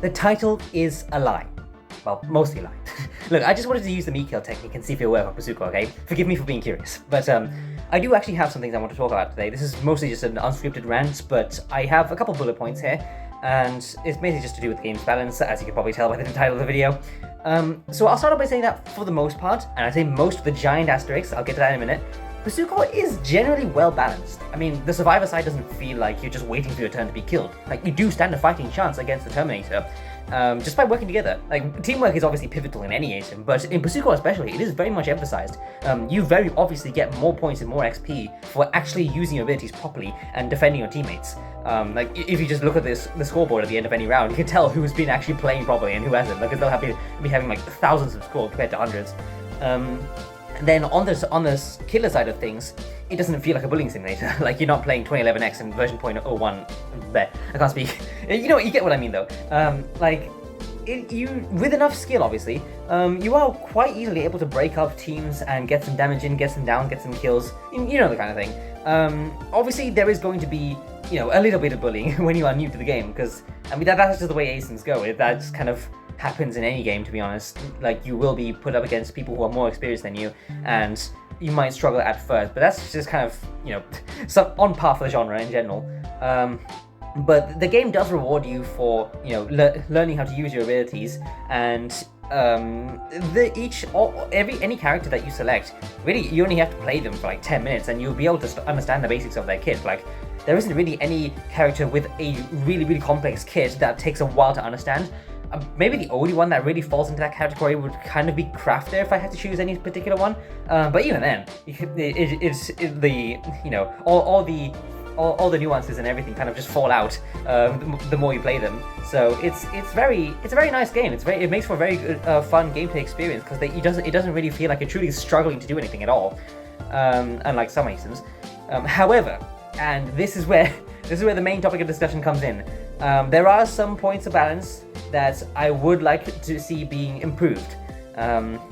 The title is a lie. Well, mostly a lie. Look, I just wanted to use the meatkill technique and see if it worked for Pursuitcore, okay? Forgive me for being curious. But I do actually have some things I want to talk about today. This is mostly just an unscripted rant, but I have a couple bullet points here, and it's basically just to do with the game's balance, as you can probably tell by the title of the video. So I'll start off by saying that for the most part, and I say most with the giant asterisks, I'll get to that in a minute, Pursuitcore is generally well balanced. I mean, the survivor side doesn't feel like you're just waiting for your turn to be killed. Like, you do stand a fighting chance against the Terminator, just by working together. Like, teamwork is obviously pivotal in any asym, but in Pursuitcore especially, it is very much emphasized. You very obviously get more points and more XP for actually using your abilities properly and defending your teammates. Like, if you just look at the scoreboard at the end of any round, you can tell who's been actually playing properly and who hasn't, because they'll be having like thousands of score compared to hundreds. Then on this killer side of things, it doesn't feel like a bullying simulator. Like, you're not playing 2011X and version 0.01. There, I can't speak. You get what I mean though. With enough skill, obviously, you are quite easily able to break up teams and get some damage in, get some down, get some kills. You know the kind of thing. Obviously, there is going to be, a little bit of bullying when you are new to the game, because I mean that's just the way asyms go. That just kind of happens in any game, to be honest. Like, you will be put up against people who are more experienced than you, and you might struggle at first, but that's just kind of, some on par for the genre in general. But the game does reward you for, learning how to use your abilities, and any character that you select, really, you only have to play them for like 10 minutes, and you'll be able to understand the basics of their kit. Like, there isn't really any character with a really, really complex kit that takes a while to understand. Maybe the only one that really falls into that category would kind of be Crafter, if I had to choose any particular one. But even then, all the nuances and everything kind of just fall out the more you play them. So it's a very nice game. It makes for a very good, fun gameplay experience, because it doesn't really feel like you're truly struggling to do anything at all, unlike some asyms. However, and this is where the main topic of discussion comes in. There are some points of balance that I would like to see being improved.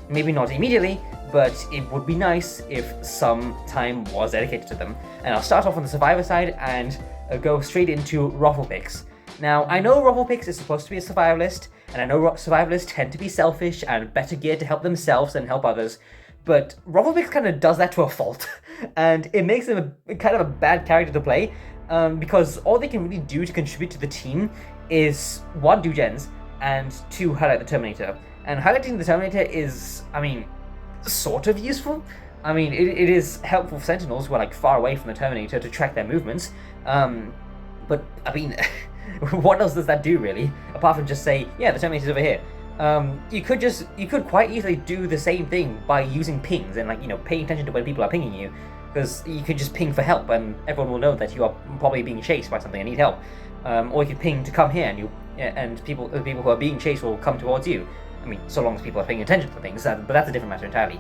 Maybe not immediately, but it would be nice if some time was dedicated to them. And I'll start off on the survivor side and go straight into Roflpix. Now, I know Roflpix is supposed to be a survivalist, and I know survivalists tend to be selfish and better geared to help themselves than help others, but Roflpix kind of does that to a fault, and it makes him kind of a bad character to play, because all they can really do to contribute to the team is 1, do gens, and 2, highlight the Terminator. And highlighting the Terminator is, I mean, sort of useful. I mean, it is helpful for Sentinels who are like far away from the Terminator to track their movements. But I mean, what else does that do really? Apart from just say, yeah, the Terminator's over here. You could quite easily do the same thing by using pings and paying attention to when people are pinging you, because you could just ping for help and everyone will know that you are probably being chased by something and need help. Or you could ping to come here, and the people who are being chased will come towards you. I mean, so long as people are paying attention to things, but that's a different matter entirely.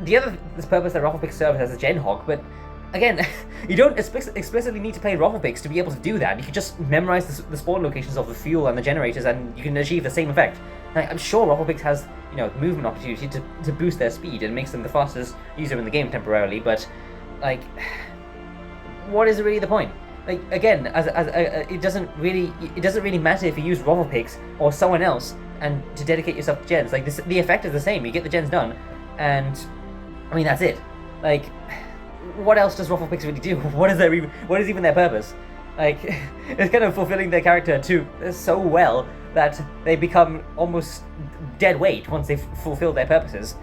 This purpose that Roflpix serves as a gen hog, but again, you don't explicitly need to play Roflpix to be able to do that. You can just memorize the spawn locations of the fuel and the generators, and you can achieve the same effect. Like, I'm sure Roflpix has, movement opportunity to boost their speed and makes them the fastest user in the game temporarily, but, like, what is really the point? Like, again, it doesn't really matter if you use Roflpix or someone else and to dedicate yourself to gens. Like, the effect is the same. You get the gens done, and I mean, that's it. Like, what else does Roflpix really do? What is even their purpose? Like, it's kind of fulfilling their character so well that they become almost dead weight once they've fulfilled their purposes.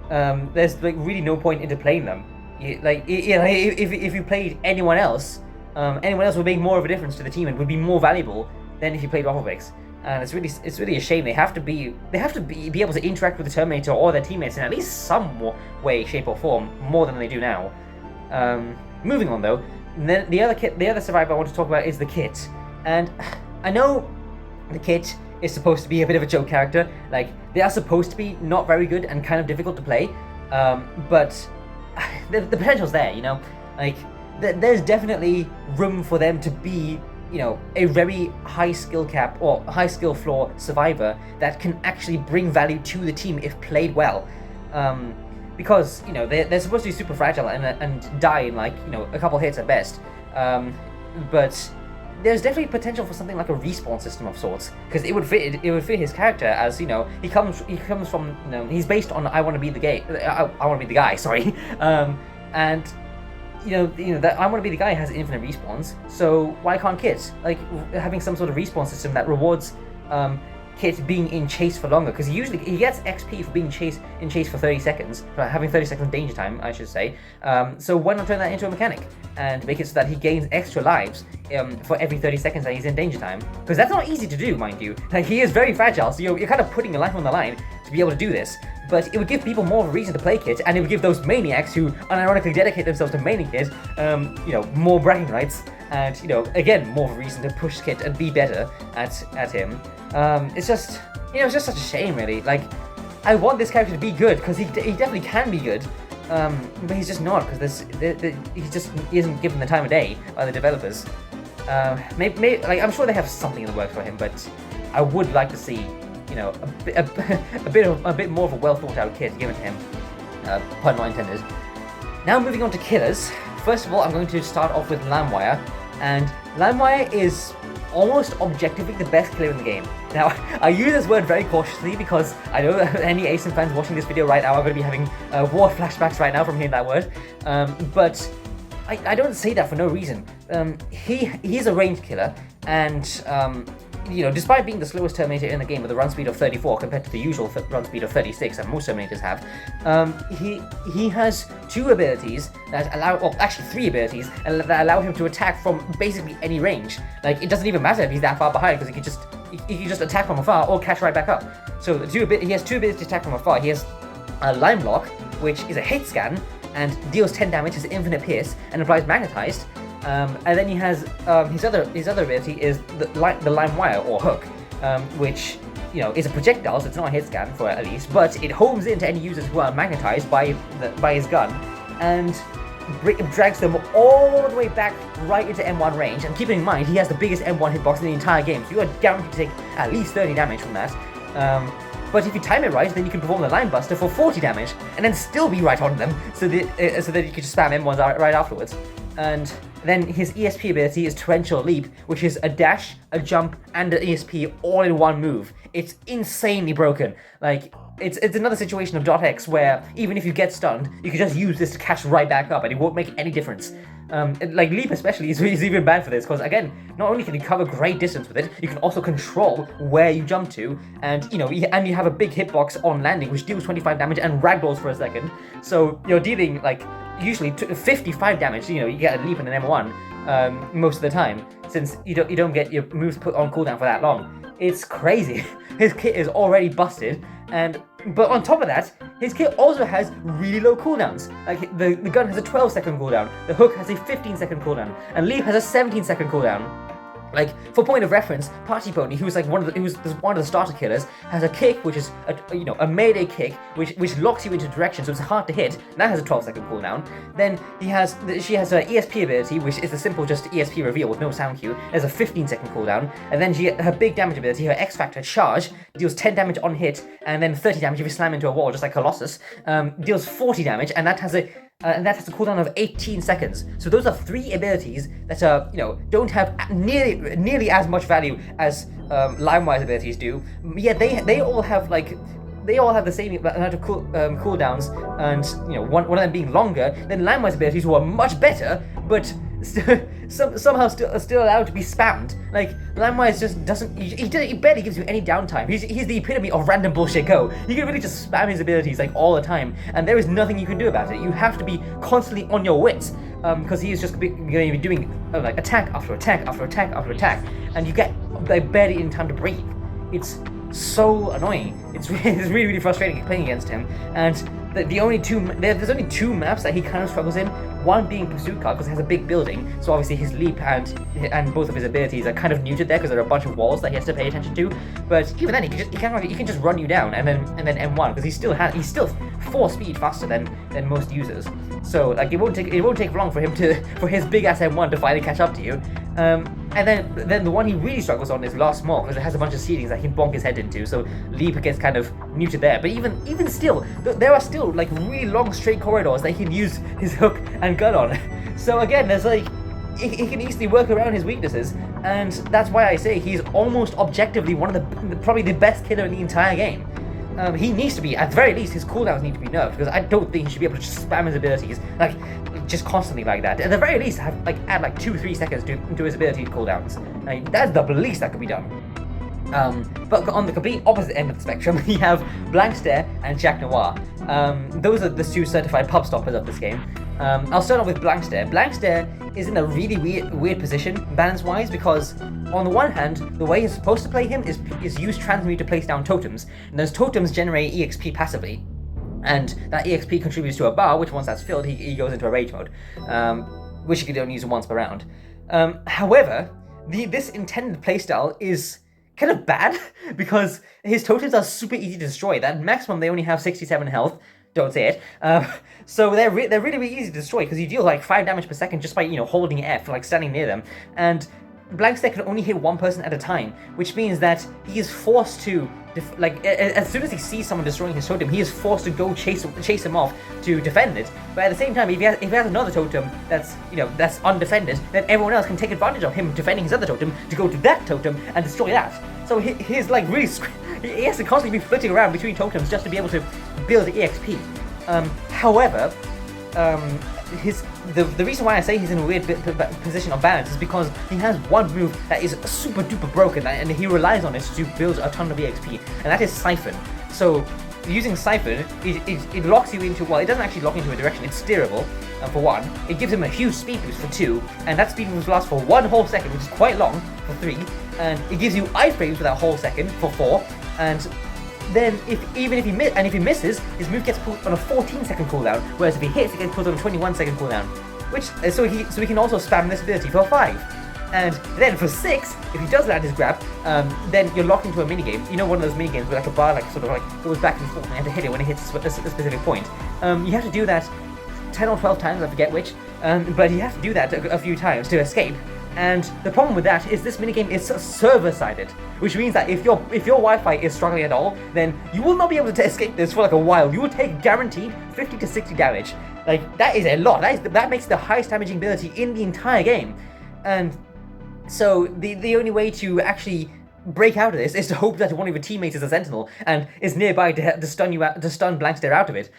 There's like really no point into playing them. If you played anyone else would make more of a difference to the team and would be more valuable than if you played Roflpix. And it's really a shame. They have to be able to interact with the Terminator or their teammates in at least some way, shape, or form more than they do now. Moving on though, the other survivor I want to talk about is the kit. And I know the kit is supposed to be a bit of a joke character. Like, they are supposed to be not very good and kind of difficult to play, but the potential's there. Like, there's definitely room for them to be, a very high skill cap or high skill floor survivor that can actually bring value to the team if played well. Because they're supposed to be super fragile and die in like a couple hits at best. But there's definitely potential for something like a respawn system of sorts, because it would fit his character, as you know, he comes from, you know, he's based on I want to be the guy, sorry, and you know that I want to be the guy has infinite respawns, so why can't Kit, like, having some sort of respawn system that rewards Kit being in chase for longer, because he gets XP for being in chase for 30 seconds, having 30 seconds danger time, I should say. So why not turn that into a mechanic and make it so that he gains extra lives for every 30 seconds that he's in danger time? Because that's not easy to do, mind you. Like, he is very fragile, so you're kind of putting your life on the line to be able to do this. But it would give people more of a reason to play Kit, and it would give those maniacs who unironically dedicate themselves to maining Kit, you know, more bragging rights, and, you know, again, more of a reason to push Kit and be better at him. It's just, you know, it's just such a shame, really. Like, I want this character to be good, because he definitely can be good, but he's just not, because he isn't given the time of day by the developers. Maybe, like, I'm sure they have something in the works for him, but I would like to see, you know, a bit more of a well thought out Kit given to him. Pun not intended. Now moving on to killers. First of all, I'm going to start off with Limewire, and Limewire is almost objectively the best killer in the game. Now, I use this word very cautiously because I know that any asym fans watching this video right now are going to be having war flashbacks right now from hearing that word, but I don't say that for no reason. He's a ranged killer, and you know, despite being the slowest Terminator in the game with a run speed of 34 compared to the usual run speed of 36 that most Terminators have, he has two abilities that allow, well, actually three abilities that allow him to attack from basically any range. Like, it doesn't even matter if he's that far behind, because he can just attack from afar or catch right back up. So he has two abilities to attack from afar. He has a Lime Lock, which is a hit scan and deals 10 damage, has infinite pierce, and applies magnetized. And then he has his other ability is the Limewire or hook, which, you know, is a projectile, so it's not a hit scan for at least, but it homes into any users who are magnetized by his gun and drags them all the way back right into M1 range. And keeping in mind, he has the biggest M1 hitbox in the entire game, so you are guaranteed to take at least 30 damage from that. But if you time it right, then you can perform the Line Buster for 40 damage, and then still be right on them, so that you can just spam M1s right afterwards. And then his ESP ability is Torrential Leap, which is a dash, a jump, and an ESP all in one move. It's insanely broken. Like, it's another situation of .x where even if you get stunned, you can just use this to catch right back up, and it won't make any difference. Like, Leap especially is even bad for this, because again, not only can you cover great distance with it, you can also control where you jump to, and you know, and you have a big hitbox on landing, which deals 25 damage and ragdolls for a second. So you're dealing like usually 55 damage. You know, you get a Leap and an M1 most of the time, since you don't get your moves put on cooldown for that long. It's crazy. His kit is already busted, but on top of that, his kit also has really low cooldowns. Like, the gun has a 12-second cooldown, the hook has a 15-second cooldown, and Leap has a 17-second cooldown. Like, for point of reference, Party Pony, who's one of the starter killers, has a kick which is a melee kick which locks you into direction, so it's hard to hit. That has a 12-second cooldown. Then she has her ESP ability, which is a simple just ESP reveal with no sound cue. There's a 15-second cooldown, and then her big damage ability, her X Factor Charge, deals 10 damage on hit, and then 30 damage if you slam into a wall, just like Colossus. Deals 40 damage, and that has a cooldown of 18 seconds. So those are three abilities that are, don't have nearly as much value as Limewire's abilities do. Yet they all have the same amount of cooldowns, and one of them being longer than Limewire's abilities, who are much better, but somehow still allowed to be spammed. Like, Limewire just doesn't. He barely gives you any downtime. He's the epitome of random bullshit go. You can really just spam his abilities like all the time, and there is nothing you can do about it. You have to be constantly on your wits, because he is just going to be doing like attack after attack after attack after attack, and you get barely in time to breathe. It's so annoying. It's really, really frustrating playing against him. And there's only two maps that he kind of struggles in. One being Pursuitcore, because it has a big building, so obviously his leap and both of his abilities are kind of muted there because there are a bunch of walls that he has to pay attention to. But even then, he can just run you down and then M1, because he's still 4 speed faster than most users. So like, it won't take long for his big ass M1 to finally catch up to you. And then the one he really struggles on is Last Small, because it has a bunch of ceilings that he can bonk his head into, so Leap gets kind of muted there. But even still, there are still like really long straight corridors that he can use his hook and gun on. So again, there's like he can easily work around his weaknesses, and that's why I say he's almost objectively one of probably the best killer in the entire game. He needs to be, at the very least, his cooldowns need to be nerfed, because I don't think he should be able to just spam his abilities, like, just constantly like that. At the very least, add like 2-3 seconds to his ability cooldowns. That's the least that could be done. But on the complete opposite end of the spectrum, we have Blankstare and Jack Noir. Those are the two certified pub stoppers of this game. I'll start off with Blankstare. Blankstare is in a really weird position, balance-wise, because on the one hand, the way you're supposed to play him is use transmute to place down totems, and those totems generate EXP passively. And that EXP contributes to a bar, which once that's filled, he goes into a rage mode, which you can only use once per round. However, this intended playstyle is kind of bad, because his totems are super easy to destroy. That maximum, they only have 67 health. Don't say it. So they're really easy to destroy, because you deal like 5 damage per second just by, holding F, like standing near them. And Blankstare can only hit one person at a time, which means that he is forced to, as soon as he sees someone destroying his totem, he is forced to go chase him off to defend it. But at the same time, if he has another totem that's, that's undefended, then everyone else can take advantage of him defending his other totem to go to that totem and destroy that. So he's like really, he has to constantly be flitting around between totems just to be able to build EXP. However, the reason why I say he's in a weird position of balance is because he has one move that is super duper broken, and he relies on it to build a ton of EXP, and that is Siphon. So using Siphon, it locks you into, well, it doesn't actually lock into a direction, it's steerable, for one. It gives him a huge speed boost for 2, and that speed boost lasts for 1 whole second, which is quite long, for 3, and it gives you iframes for that whole second, for 4, and then if he misses, his move gets put on a 14-second cooldown, whereas if he hits, it gets put on a 21-second cooldown. So he can also spam this ability for 5. And then for 6, if he does land his grab, then you're locked into a minigame. One of those minigames where like a bar goes back and forth, and you have to hit it when it hits a specific point. You have to do that 10 or 12 times, I forget which, but you have to do that a few times to escape. And the problem with that is this minigame is server-sided, which means that if your Wi-Fi is struggling at all, then you will not be able to escape this for like a while. You will take guaranteed 50 to 60 damage. Like, that is a lot. That makes the highest damaging ability in the entire game. And so the only way to actually break out of this is to hope that one of your teammates is a sentinel and is nearby to stun Blankstare out of it.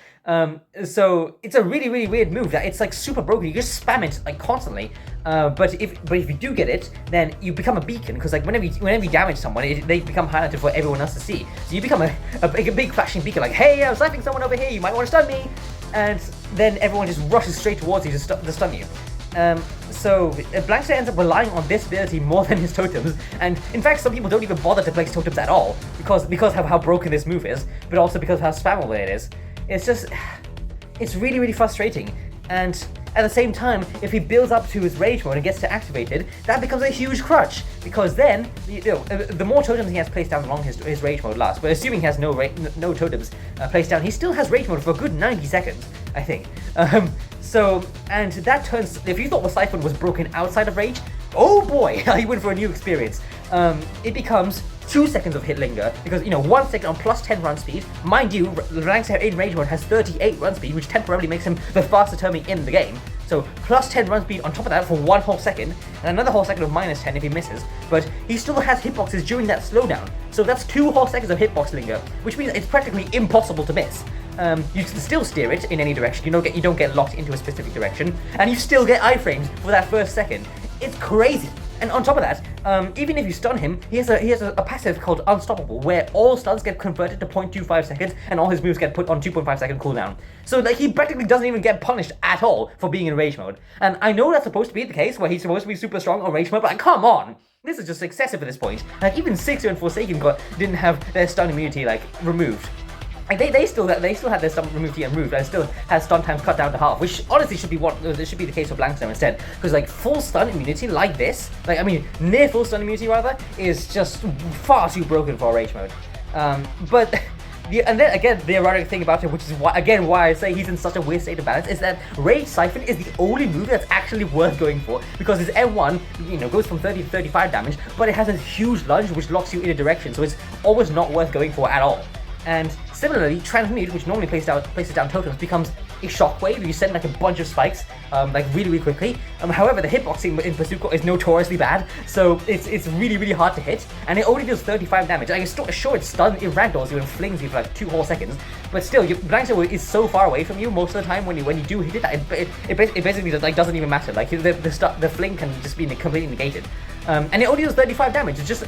So it's a really weird move that it's like super broken. You just spam it like constantly. But if you do get it, then you become a beacon, because like whenever you damage someone, they become highlighted for everyone else to see. So you become a big flashing beacon, like, hey, I'm sniping someone over here. You might want to stun me, and then everyone just rushes straight towards you to stun you. So Blankstare ends up relying on this ability more than his totems, and in fact some people don't even bother to place totems at all because of how broken this move is, but also because of how spammable it is. It's really frustrating. And at the same time, if he builds up to his rage mode and gets to activated, that becomes a huge crutch, because then the more totems he has placed down, the longer his rage mode lasts. But assuming he has no totems placed down, he still has rage mode for a good 90 seconds, I think. So, and that turns, if you thought the Siphon was broken outside of rage, oh boy, you went for a new experience. It becomes 2 seconds of hit linger, because 1 second on plus 10 run speed. Mind you, Blankstare in rage mode has 38 run speed, which temporarily makes him the fastest turning in the game. So plus 10 run speed on top of that for 1 whole second, and another whole second of minus 10 if he misses. But he still has hitboxes during that slowdown, so that's 2 whole seconds of hitbox linger, which means it's practically impossible to miss. You can still steer it in any direction. You don't get locked into a specific direction, and you still get iframes for that first second. It's crazy. And on top of that, even if you stun him, he has a passive called Unstoppable, where all stuns get converted to 0.25 seconds, and all his moves get put on 2.5 second cooldown. So like he practically doesn't even get punished at all for being in rage mode. And I know that's supposed to be the case, where he's supposed to be super strong on rage mode, but like, come on! This is just excessive at this point. Like even Sixer and Forsaken didn't have their stun immunity like removed. Like they still had their stun removed and removed, and still has stun times cut down to half, which honestly should be the case for Blankstare instead, because like full stun immunity like this, near full stun immunity rather, is just far too broken for rage mode. And then again, the ironic thing about him, which is why I say he's in such a weird state of balance, is that Rage Siphon is the only move that's actually worth going for, because his M1, goes from 30 to 35 damage, but it has a huge lunge which locks you in a direction, so it's almost not worth going for at all. And similarly, Transmute, which normally places down totems, becomes a shockwave. You send like a bunch of spikes, like really quickly. However, the hitboxing in Pursuitcore is notoriously bad, so it's really hard to hit, and it only deals 35 damage. Like, sure, it ragdolls you and flings you for like 2 whole seconds, but still, your Blankstare is so far away from you most of the time when you do hit it, it basically like doesn't even matter. Like the fling can just be completely negated. And it only does 35 damage. It just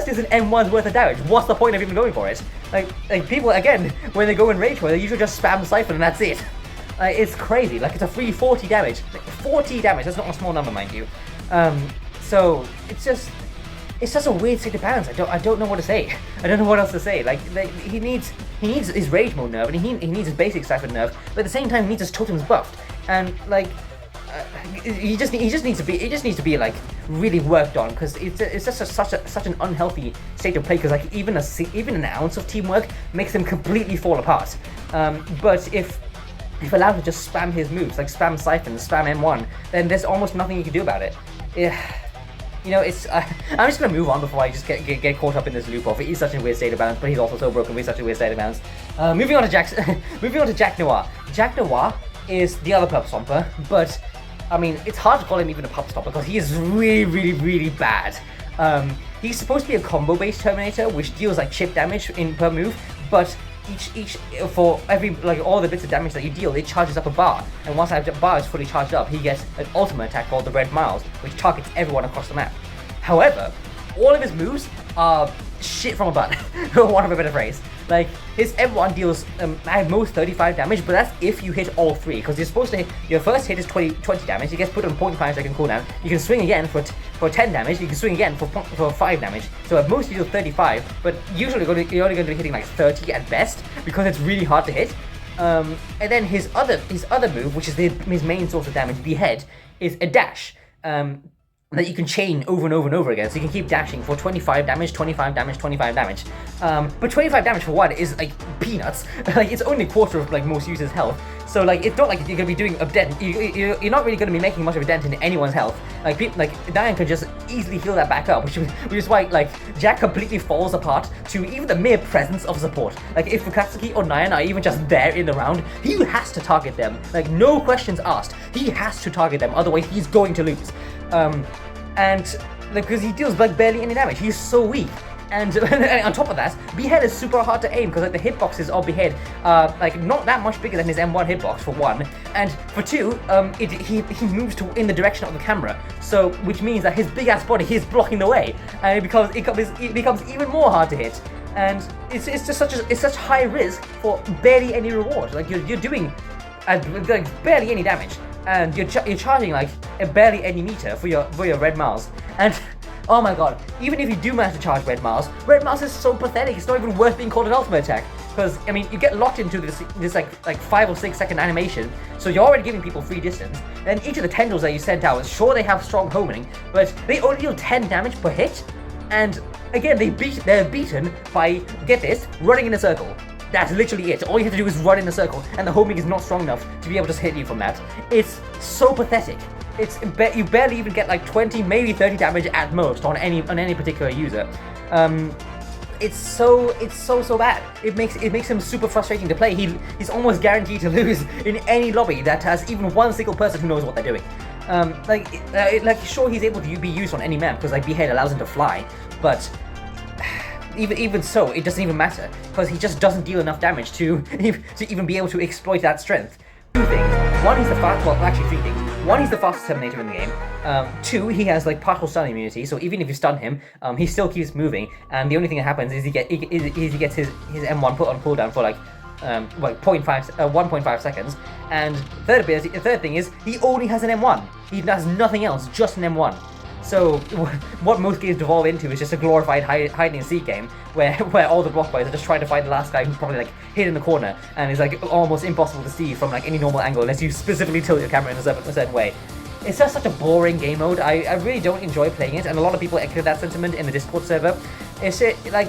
is an M1's worth of damage. What's the point of even going for it? Like people, again, when they go in rage mode, they usually just spam Siphon and that's it. It's crazy. Like, it's a free 40 damage. Like, 40 damage. That's not a small number, mind you. So it's just a weird state of balance. I don't know what to say. I don't know what else to say. Like he needs his rage mode nerf, and he needs his basic Siphon nerf, but at the same time he needs his totems buffed. And like he just needs to be like really worked on, because it's just such an unhealthy state of play, because like even an ounce of teamwork makes him completely fall apart. But if allowed to just spam his moves, like spam Siphon, spam M1, then there's almost nothing you can do about it. You know, I'm just gonna move on before I just get caught up in this loop of he's such a weird state of balance, but he's also so broken with such a weird state of balance. Moving on to Jack Noir. Jack Noir is the other Pup Stomper, but I mean, it's hard to call him even a Pup Stomper because he is really bad. He's supposed to be a combo-based Terminator, which deals like chip damage per move, but for every, like, all the bits of damage that you deal, it charges up a bar, and once that bar is fully charged up, he gets an ultimate attack called the Red Miles, which targets everyone across the map. However, all of his moves are shit from a butt, for want of a better phrase. Like, his M1 deals at most 35 damage, but that's if you hit all 3, because you're supposed to hit, your first hit is 20 damage, it gets put on 0.5 second cooldown, you can swing again for 10 damage, you can swing again for 5 damage, so at most you deal 35, but usually you're only going to be hitting like 30 at best, because it's really hard to hit. And then his other move, which is his main source of damage, Behead, is a dash. That you can chain over and over again, so you can keep dashing for 25 damage, 25 damage, 25 damage. But 25 damage for one is like peanuts. Like, it's only a quarter of like most users' health, so like it's not like you're gonna be doing a dent. You're not really gonna be making much of a dent in anyone's health. Like Diane can just easily heal that back up, which is why like Jack completely falls apart to even the mere presence of support. Like, if Katsuki or Nyan are even just there in the round, he has to target them. Like, no questions asked. He has to target them, otherwise he's going to lose. And because he deals like barely any damage, he's so weak. And on top of that, Behead is super hard to aim, because like the hitboxes of Behead are like not that much bigger than his M1 hitbox, for one, and for two, he moves in the direction of the camera, so which means that his big ass body is blocking the way, and it becomes even more hard to hit. And it's just such high risk for barely any reward. Like, you're doing like barely any damage, and you're charging like barely any meter for your Red Miles. And oh my god, even if you do manage to charge Red Miles is so pathetic. It's not even worth being called an ultimate attack, because I mean, you get locked into this like 5 or 6 second animation, so you're already giving people free distance. Then each of the tendrils that you send out, sure, they have strong homing, but they only deal 10 damage per hit. And again, they're beaten by, get this, running in a circle. That's literally it. All you have to do is run in a circle, and the homing is not strong enough to be able to hit you from that. It's so pathetic. You barely even get like 20, maybe 30 damage at most on any particular user. It's so bad. It makes him super frustrating to play. He's almost guaranteed to lose in any lobby that has even one single person who knows what they're doing. Sure, he's able to be used on any map, because like Behead allows him to fly, but even so, it doesn't even matter, because he just doesn't deal enough damage to even be able to exploit that strength. 2 things. One, he's the fast. Well, actually 3 things. 1, he's the fastest Terminator in the game. 2, he has like partial stun immunity, so even if you stun him, he still keeps moving. And the only thing that happens is he gets his M1 put on cooldown for like 1.5 seconds. And third thing is he only has an M1. He has nothing else, just an M1. So what most games devolve into is just a glorified hide and seek game, where all the Blockboys are just trying to find the last guy who's probably like hid in the corner, and is like almost impossible to see from like any normal angle unless you specifically tilt your camera in a certain way. It's just such a boring game mode. I really don't enjoy playing it, and a lot of people echo that sentiment in the Discord server. It's like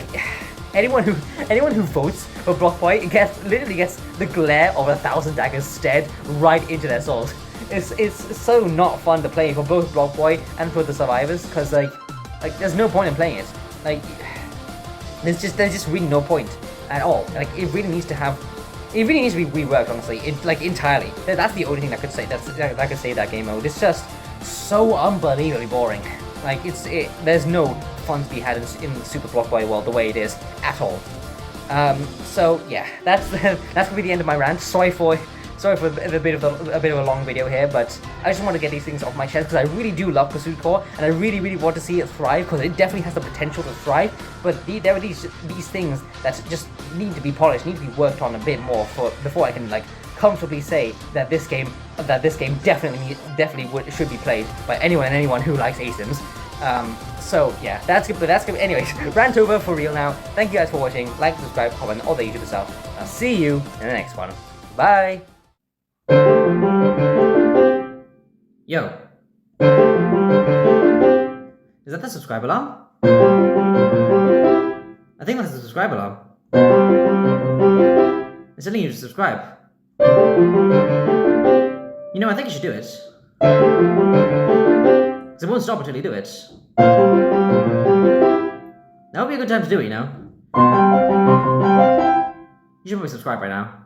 anyone who votes for Blockboy literally gets the glare of 1,000 daggers stared right into their souls. It's so not fun to play for both Blockboy and for the survivors, because like there's no point in playing it. Like there's just really no point at all. Like, it really needs to have It really needs to be reworked, honestly, like entirely. That's the only thing I could say. That I could say that game mode. It's just so unbelievably boring. Like there's no fun to be had in Super Blockboy World the way it is at all. So yeah, that's gonna be the end of my rant. Sorry for a bit of a long video here, but I just want to get these things off my chest because I really do love Pursuitcore, and I really want to see it thrive because it definitely has the potential to thrive. But there are these things that just need to be polished, need to be worked on a bit more before I can like comfortably say that this game definitely should be played by anyone who likes asyms. So yeah, that's good. But that's good. Anyways, rant over for real now. Thank you guys for watching. Like, subscribe, comment, all the YouTube stuff. I'll see you in the next one. Bye. Yo. Is that the subscribe alarm? I think that's the subscribe alarm. It's telling you to subscribe. You know, I think you should do it. Because it won't stop until you do it. That would be a good time to do it, you know? You should probably subscribe right now.